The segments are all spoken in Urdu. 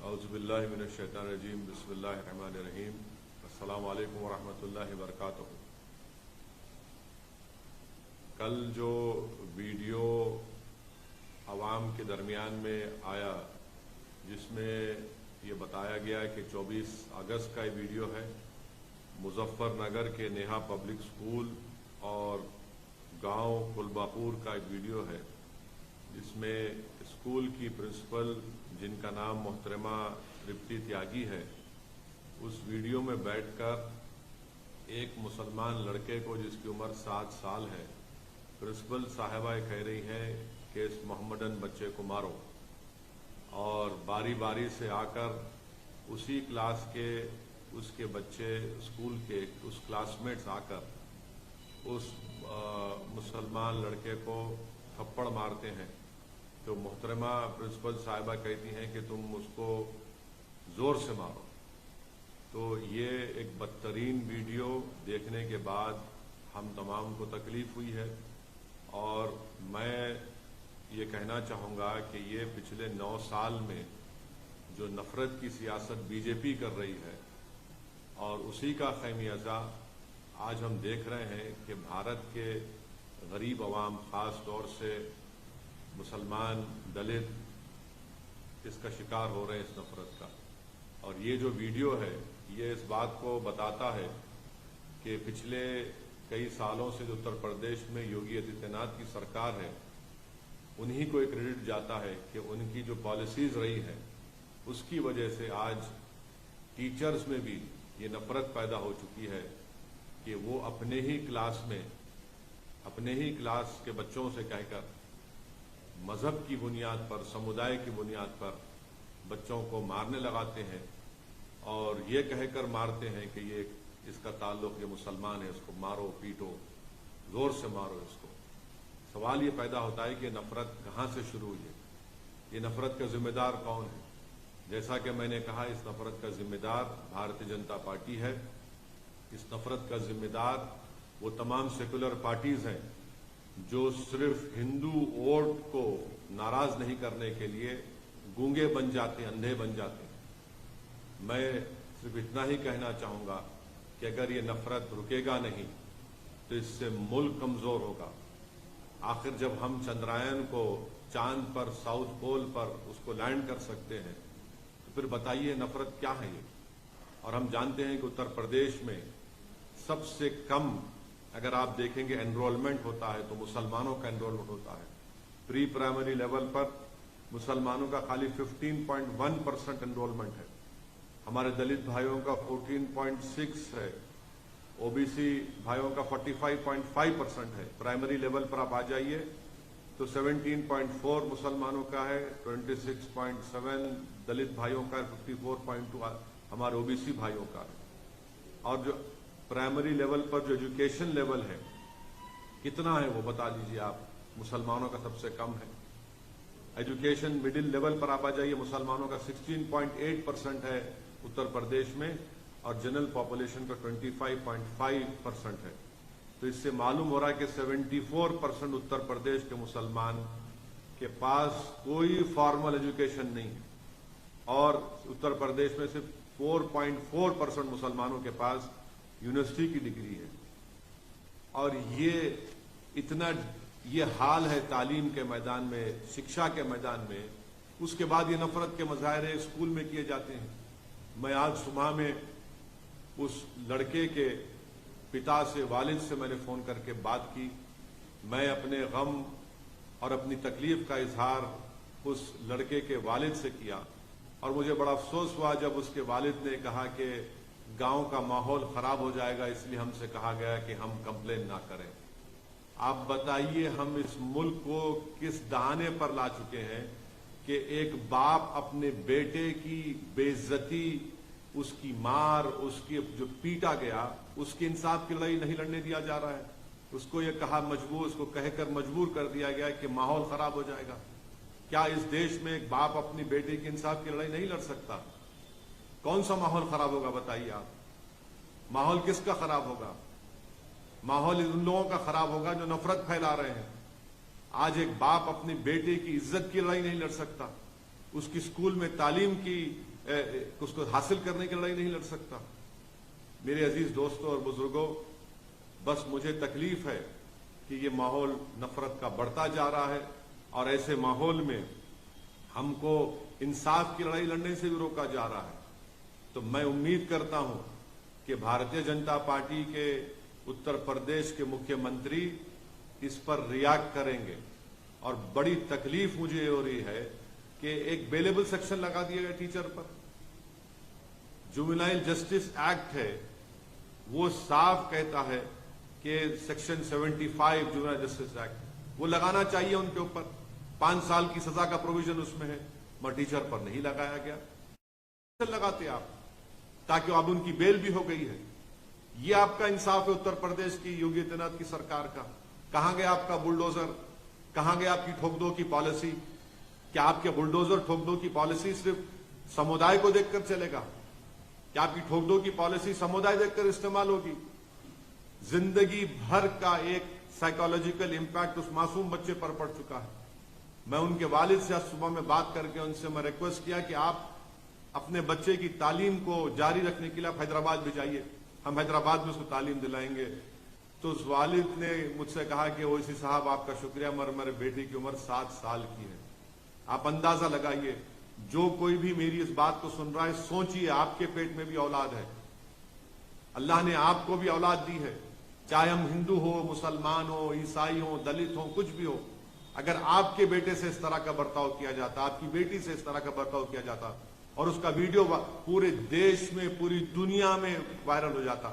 اعوذ باللہ من الشیطان الرجیم بسم اللہ الرحمن الرحیم السلام علیکم ورحمۃ اللہ وبرکاتہ۔ کل جو ویڈیو عوام کے درمیان میں آیا جس میں یہ بتایا گیا کہ 24 اگست کا یہ ویڈیو ہے، مظفر نگر کے نیہا پبلک اسکول اور گاؤں کلباپور کا ایک ویڈیو ہے جس میں اسکول کی پرنسپل جن کا نام محترمہ ترپتی تیاگی ہے، اس ویڈیو میں بیٹھ کر ایک مسلمان لڑکے کو جس کی عمر 7 سال ہے، پرنسپل صاحبہ کہہ رہی ہیں کہ اس محمدن بچے کو مارو، اور باری باری سے آ کر اسی کلاس کے اس کے بچے اسکول کے اس کلاس میٹس آ کر اس مسلمان لڑکے کو تھپڑ مارتے ہیں۔ تو محترمہ پرنسپل صاحبہ کہتی ہیں کہ تم اس کو زور سے مارو۔ تو یہ ایک بدترین ویڈیو دیکھنے کے بعد ہم تمام کو تکلیف ہوئی ہے، اور میں یہ کہنا چاہوں گا کہ یہ پچھلے 9 سال میں جو نفرت کی سیاست بی جے پی کر رہی ہے، اور اسی کا خمیازہ آج ہم دیکھ رہے ہیں کہ بھارت کے غریب عوام، خاص طور سے مسلمان، دلت اس کا شکار ہو رہے ہیں، اس نفرت کا۔ اور یہ جو ویڈیو ہے یہ اس بات کو بتاتا ہے کہ پچھلے کئی سالوں سے جو اتر پردیش میں یوگی آدتیہ ناتھ کی سرکار ہے، انہی کو ایک کریڈٹ جاتا ہے کہ ان کی جو پالیسیز رہی ہیں اس کی وجہ سے آج ٹیچرز میں بھی یہ نفرت پیدا ہو چکی ہے کہ وہ اپنے ہی کلاس کے بچوں سے کہہ کر مذہب کی بنیاد پر، سمودائے کی بنیاد پر بچوں کو مارنے لگاتے ہیں، اور یہ کہہ کر مارتے ہیں کہ یہ اس کا تعلق یہ مسلمان ہے، اس کو مارو پیٹو، زور سے مارو اس کو۔ سوال یہ پیدا ہوتا ہے کہ نفرت کہاں سے شروع ہوئی ہے، یہ نفرت کا ذمہ دار کون ہے؟ جیسا کہ میں نے کہا، اس نفرت کا ذمہ دار بھارتیہ جنتا پارٹی ہے۔ اس نفرت کا ذمہ دار وہ تمام سیکولر پارٹیز ہیں جو صرف ہندو ووٹ کو ناراض نہیں کرنے کے لیے گونگے بن جاتے ہیں، اندھے بن جاتے ہیں۔ میں صرف اتنا ہی کہنا چاہوں گا کہ اگر یہ نفرت رکے گا نہیں تو اس سے ملک کمزور ہوگا۔ آخر جب ہم چندرایان کو چاند پر، ساؤتھ پول پر اس کو لینڈ کر سکتے ہیں تو پھر بتائیے نفرت کیا ہے یہ؟ اور ہم جانتے ہیں کہ اتر پردیش میں سب سے کم اگر آپ دیکھیں گے انرولمنٹ ہوتا ہے تو مسلمانوں کا انرولمنٹ ہوتا ہے۔ پری پرائمری لیول پر مسلمانوں کا خالی 15.1% انرولمنٹ ہے، ہمارے دلت بھائیوں کا 14.6 ہے، او بی سی بھائیوں کا 45.5% ہے۔ پرائمری لیول پر آپ آ جائیے تو 17.4 مسلمانوں کا ہے، 26.7 دلت بھائیوں کا ہے، 54.2 ہمارے او بی سی بھائیوں کا ہے۔ اور جو پرائمری لیول پر جو ایجوکیشن لیول ہے کتنا ہے وہ بتا دیجیے آپ؟ مسلمانوں کا سب سے کم ہے۔ ایجوکیشن مڈل لیول پر آپ آ جائیے، مسلمانوں کا 16.8% ہے اتر پردیش میں، اور جنرل پاپولیشن کا 25.5% ہے۔ تو اس سے معلوم ہو رہا ہے کہ 74% اتر پردیش کے مسلمان کے پاس کوئی فارمل ایجوکیشن نہیں ہے، اور اتر پردیش میں صرف 4.4% مسلمانوں کے پاس یونیورسٹی کی ڈگری ہے۔ اور یہ حال ہے تعلیم کے میدان میں، شکشا کے میدان میں۔ اس کے بعد یہ نفرت کے مظاہرے اسکول میں کیے جاتے ہیں۔ میں آج صبح میں اس لڑکے کے پتا سے، والد سے میں نے فون کر کے بات کی۔ میں اپنے غم اور اپنی تکلیف کا اظہار اس لڑکے کے والد سے کیا، اور مجھے بڑا افسوس ہوا جب اس کے والد نے کہا کہ گاؤں کا ماحول خراب ہو جائے گا، اس لیے ہم سے کہا گیا کہ ہم کمپلین نہ کریں۔ آپ بتائیے ہم اس ملک کو کس دہانے پر لا چکے ہیں کہ ایک باپ اپنے بیٹے کی بے عزتی، اس کی مار، اس کی جو پیٹا گیا، اس کی انصاف کی لڑائی نہیں لڑنے دیا جا رہا ہے۔ اس کو یہ اس کو کہہ کر مجبور کر دیا گیا کہ ماحول خراب ہو جائے گا۔ کیا اس دیش میں ایک باپ اپنی بیٹے کی انصاف کی لڑائی نہیں لڑ سکتا؟ کون سا ماحول خراب ہوگا بتائیے آپ؟ ماحول کس کا خراب ہوگا؟ ماحول ان لوگوں کا خراب ہوگا جو نفرت پھیلا رہے ہیں۔ آج ایک باپ اپنے بیٹے کی عزت کی لڑائی نہیں لڑ سکتا، اس کی اسکول میں تعلیم کی اس کو حاصل کرنے کی لڑائی نہیں لڑ سکتا؟ میرے عزیز دوستوں اور بزرگوں، بس مجھے تکلیف ہے کہ یہ ماحول نفرت کا بڑھتا جا رہا ہے، اور ایسے ماحول میں ہم کو انصاف کی لڑائی لڑنے سے بھی روکا جا رہا ہے۔ تو میں امید کرتا ہوں کہ بھارتیہ جنتا پارٹی کے اتر پردیش کے مکھیہ منتری اس پر ریاکٹ کریں گے، اور بڑی تکلیف مجھے یہ ہو رہی ہے کہ ایک بیلیبل سیکشن لگا دیا گیا ٹیچر پر۔ جووینائل جسٹس ایکٹ ہے، وہ صاف کہتا ہے کہ سیکشن 75 جووینائل جسٹس ایکٹ وہ لگانا چاہیے ان کے اوپر، 5 سال کی سزا کا پروویژن اس میں ہے، مگر ٹیچر پر نہیں لگایا گیا۔ لگاتے آپ تاکہ اب ان کی بیل بھی ہو گئی ہے۔ یہ آپ کا انصاف ہے اتر پردیش کی یوگی آدتیہ ناتھ کی سرکار کا؟ کہاں گیا آپ کا بلڈوزر؟ کہاں گیا آپ کی ٹھوک دو کی پالیسی؟ کیا آپ کے بلڈوزر ٹھوک دو کی پالیسی صرف سمودائے کو دیکھ کر چلے گا؟ کیا آپ کی ٹھوک دو کی پالیسی سمودائے دیکھ کر استعمال ہوگی؟ زندگی بھر کا ایک سائیکالوجیکل امپیکٹ اس معصوم بچے پر پڑ چکا ہے۔ میں ان کے والد سے آج صبح میں بات کر کے ان سے میں ریکویسٹ کیا کہ آپ اپنے بچے کی تعلیم کو جاری رکھنے کے لیے آپ حیدرآباد بھی جائیے، ہم حیدرآباد میں اس کو تعلیم دلائیں گے۔ تو اس والد نے مجھ سے کہا کہ اویسی صاحب آپ کا شکریہ، مگر میرے بیٹی کی عمر 7 سال کی ہے۔ آپ اندازہ لگائیے، جو کوئی بھی میری اس بات کو سن رہا ہے، سوچئے آپ کے پیٹ میں بھی اولاد ہے، اللہ نے آپ کو بھی اولاد دی ہے، چاہے ہم ہندو ہو، مسلمان ہو، عیسائی ہو، دلت ہو، کچھ بھی ہو۔ اگر آپ کے بیٹے سے اس طرح کا برتاؤ کیا جاتا، آپ کی بیٹی سے اس طرح کا برتاؤ کیا جاتا، اور اس کا ویڈیو پورے دیش میں، پوری دنیا میں وائرل ہو جاتا،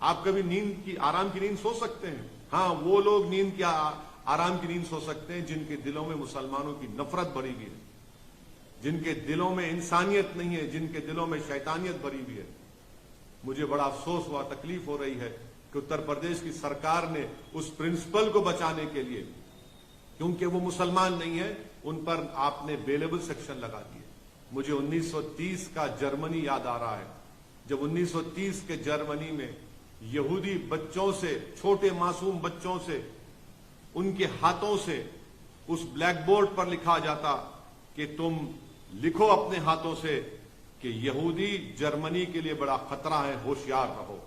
آپ کبھی نیند کی، آرام کی نیند سو سکتے ہیں؟ ہاں، وہ لوگ نیند کی، آرام کی نیند سو سکتے ہیں جن کے دلوں میں مسلمانوں کی نفرت بھری ہوئی ہے، جن کے دلوں میں انسانیت نہیں ہے، جن کے دلوں میں شیطانیت بھری ہوئی ہے۔ مجھے بڑا افسوس ہوا، تکلیف ہو رہی ہے کہ اتر پردیش کی سرکار نے اس پرنسپل کو بچانے کے لیے، کیونکہ وہ مسلمان نہیں ہے، ان پر آپ نے بیلیبل سیکشن لگا دیے۔ مجھے 1930 کا جرمنی یاد آ رہا ہے، جب 1930 کے جرمنی میں یہودی بچوں سے، چھوٹے معصوم بچوں سے، ان کے ہاتھوں سے اس بلیک بورڈ پر لکھا جاتا کہ تم لکھو اپنے ہاتھوں سے کہ یہودی جرمنی کے لیے بڑا خطرہ ہے، ہوشیار رہو۔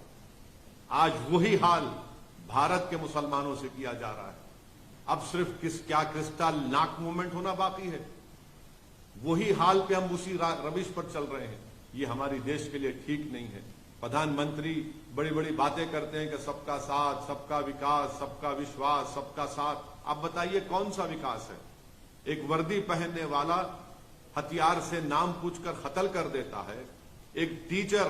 آج وہی حال بھارت کے مسلمانوں سے کیا جا رہا ہے۔ اب صرف کیا کرسٹل ناک موومنٹ ہونا باقی ہے؟ وہی حال پہ ہم اسی روش پر چل رہے ہیں۔ یہ ہماری دیش کے لیے ٹھیک نہیں ہے۔ پردھان منتری بڑی بڑی باتیں کرتے ہیں کہ سب کا ساتھ، سب کا وکاس، سب کا وشواس، سب کا ساتھ۔ اب بتائیے کون سا وکاس ہے؟ ایک وردی پہننے والا ہتھیار سے نام پوچھ کر قتل کر دیتا ہے، ایک ٹیچر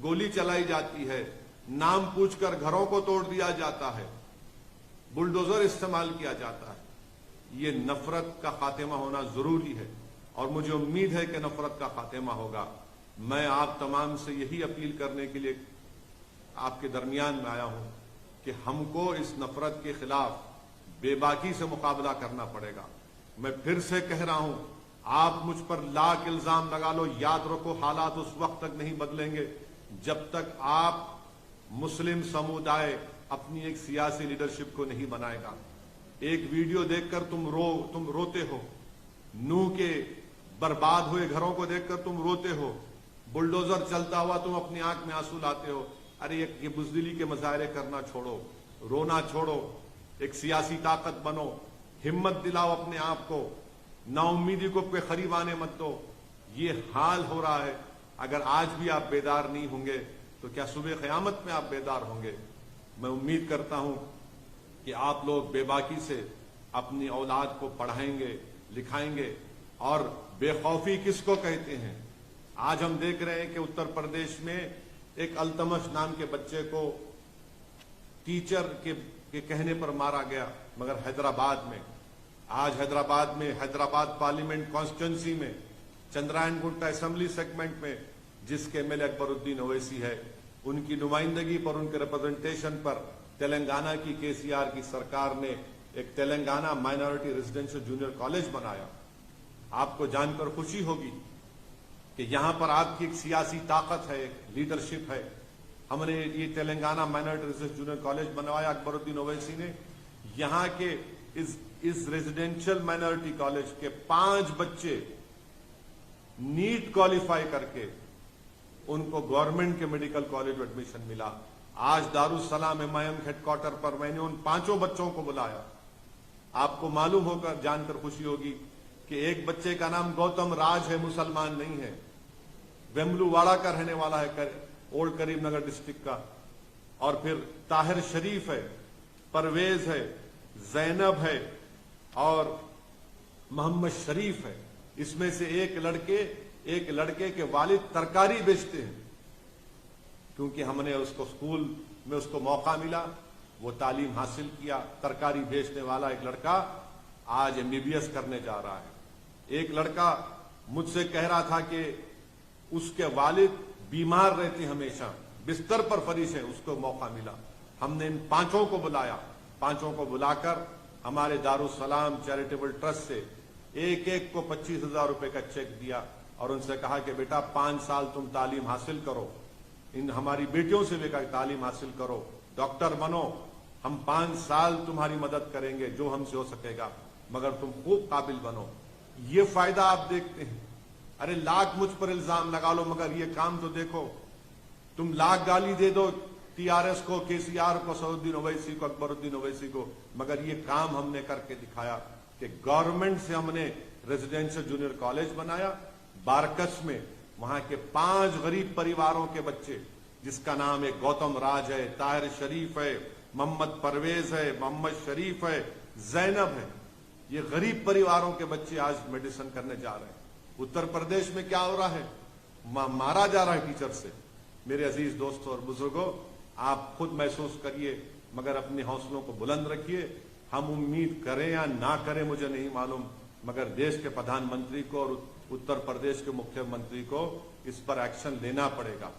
گولی چلائی جاتی ہے، نام پوچھ کر گھروں کو توڑ دیا جاتا ہے، بلڈوزر استعمال کیا جاتا ہے۔ یہ نفرت کا خاتمہ ہونا ضروری ہے، اور مجھے امید ہے کہ نفرت کا خاتمہ ہوگا۔ میں آپ تمام سے یہی اپیل کرنے کے لیے آپ کے درمیان میں آیا ہوں کہ ہم کو اس نفرت کے خلاف بے باکی سے مقابلہ کرنا پڑے گا۔ میں پھر سے کہہ رہا ہوں، آپ مجھ پر لاکھ الزام لگا لو، یاد رکھو حالات اس وقت تک نہیں بدلیں گے جب تک آپ مسلم سمودائے اپنی ایک سیاسی لیڈرشپ کو نہیں بنائے گا۔ ایک ویڈیو دیکھ کر تم روتے ہو، نوح کے برباد ہوئے گھروں کو دیکھ کر تم روتے ہو، بلڈوزر چلتا ہوا تم اپنی آنکھ میں آنسو لاتے ہو۔ ارے یہ بزدلی کے مظاہرے کرنا چھوڑو، رونا چھوڑو، ایک سیاسی طاقت بنو، ہمت دلاؤ اپنے آپ کو، نا امیدی کو پہ قریب آنے مت دو۔ یہ حال ہو رہا ہے، اگر آج بھی آپ بیدار نہیں ہوں گے تو کیا صبح قیامت میں آپ بیدار ہوں گے؟ میں امید کرتا ہوں کہ آپ لوگ بے باکی سے اپنی اولاد کو پڑھائیں گے، لکھائیں گے۔ اور بے خوفی کس کو کہتے ہیں؟ آج ہم دیکھ رہے ہیں کہ اتر پردیش میں ایک التمش نام کے بچے کو ٹیچر کے کہنے پر مارا گیا، مگر حیدرآباد میں، آج حیدرآباد پارلیمنٹ کانسٹیچوئنسی میں، چندرائن گنٹا اسمبلی سیگمنٹ میں، جس کے ایم ایل اے اکبر الدین اویسی ہے، ان کی نمائندگی پر، ان کے ریپرزنٹیشن پر تلنگانہ کی KCR کی سرکار نے ایک Telangana minority residential junior college بنایا۔ آپ کو جان کر خوشی ہوگی کہ یہاں پر آپ کی ایک سیاسی طاقت ہے، ایک لیڈرشپ ہے. ہم نے یہ Telangana minority research junior college بنوایا اکبر الدین اویسی نے. یہاں کے اس ریزیڈینشل مائنرٹی کالج کے 5 بچے نیٹ کوالیفائی کر کے ان کو گورنمنٹ کے میڈیکل کالج میں ایڈمیشن ملا. آج دارالسلام MIM ہیڈ کوارٹر پر میں نے ان 5 بچوں کو بلایا. آپ کو معلوم ہوگا، جان کر خوشی ہوگی کہ ایک بچے کا نام گوتم راج ہے، مسلمان نہیں ہے، ویملو واڑہ کا رہنے والا ہے، اولڈ کریم نگر ڈسٹرکٹ کا. اور پھر طاہر شریف ہے، پرویز ہے، زینب ہے اور محمد شریف ہے. اس میں سے ایک لڑکے کے والد ترکاری بیچتے ہیں. کیونکہ ہم نے اس کو اسکول میں اس کو موقع ملا، وہ تعلیم حاصل کیا. ترکاری بیچنے والا ایک لڑکا آج MBBS کرنے جا رہا ہے. ایک لڑکا مجھ سے کہہ رہا تھا کہ اس کے والد بیمار رہتے ہمیشہ، بستر پر فریش ہیں، اس کو موقع ملا. ہم نے ان 5 کو بلایا. 5 کو بلا کر ہمارے دارالسلام چیریٹیبل ٹرسٹ سے ایک کو 25,000 روپے کا چیک دیا اور ان سے کہا کہ بیٹا 5 سال تم تعلیم حاصل کرو، ان ہماری بیٹیوں سے بھی کہا تعلیم حاصل کرو، ڈاکٹر بنو، ہم 5 سال تمہاری مدد کریں گے جو ہم سے ہو سکے گا، مگر تم خوب قابل بنو. یہ فائدہ آپ دیکھتے ہیں. ارے لاکھ مجھ پر الزام لگا لو مگر یہ کام تو دیکھو. تم لاکھ گالی دے دو TRS کو، KCR کو، سعود الدین اویسی کو، اکبر الدین اویسی کو، مگر یہ کام ہم نے کر کے دکھایا کہ گورنمنٹ سے ہم نے ریزیڈینشل جونیئر کالج بنایا بارکس میں. وہاں کے 5 غریب پریواروں کے بچے، جس کا نام ہے گوتم راج ہے، طاہر شریف ہے، محمد پرویز ہے، محمد شریف ہے، زینب ہے. یہ غریب پریواروں کے بچے آج میڈیسن کرنے جا رہے ہیں. اتر پردیش میں کیا ہو رہا ہے؟ مارا جا رہا ہے ٹیچر سے. میرے عزیز دوستوں اور بزرگوں، آپ خود محسوس کریے مگر اپنے حوصلوں کو بلند رکھیے. ہم امید کریں یا نہ کریں مجھے نہیں معلوم، مگر دیش کے پردھان منتری کو اور اتر پردیش کے مکھیہ منتری کو اس پر ایکشن لینا پڑے گا.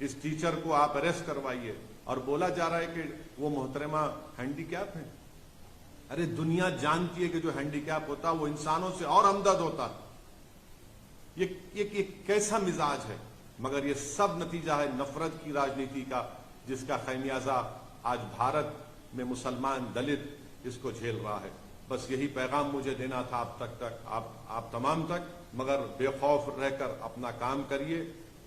اس ٹیچر کو آپ اریسٹ کروائیے. اور بولا جا رہا ہے کہ وہ محترمہ ہینڈی کیپ ہیں. ارے دنیا جانتی ہے کہ جو ہینڈی کیپ ہوتا وہ انسانوں سے اور ہمدرد ہوتا. یہ کیسا مزاج ہے؟ مگر یہ سب نتیجہ ہے نفرت کی راجنیتی کا، جس کا خمیازہ آج بھارت میں مسلمان دلت اس کو جھیل رہا ہے. بس یہی پیغام مجھے دینا تھا آپ تمام تک. مگر بے خوف رہ کر اپنا کام کریے،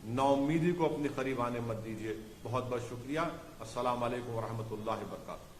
نا امیدی کو اپنی قریب آنے مت دیجیے. بہت بہت شکریہ. السلام علیکم ورحمۃ اللہ وبرکاتہ.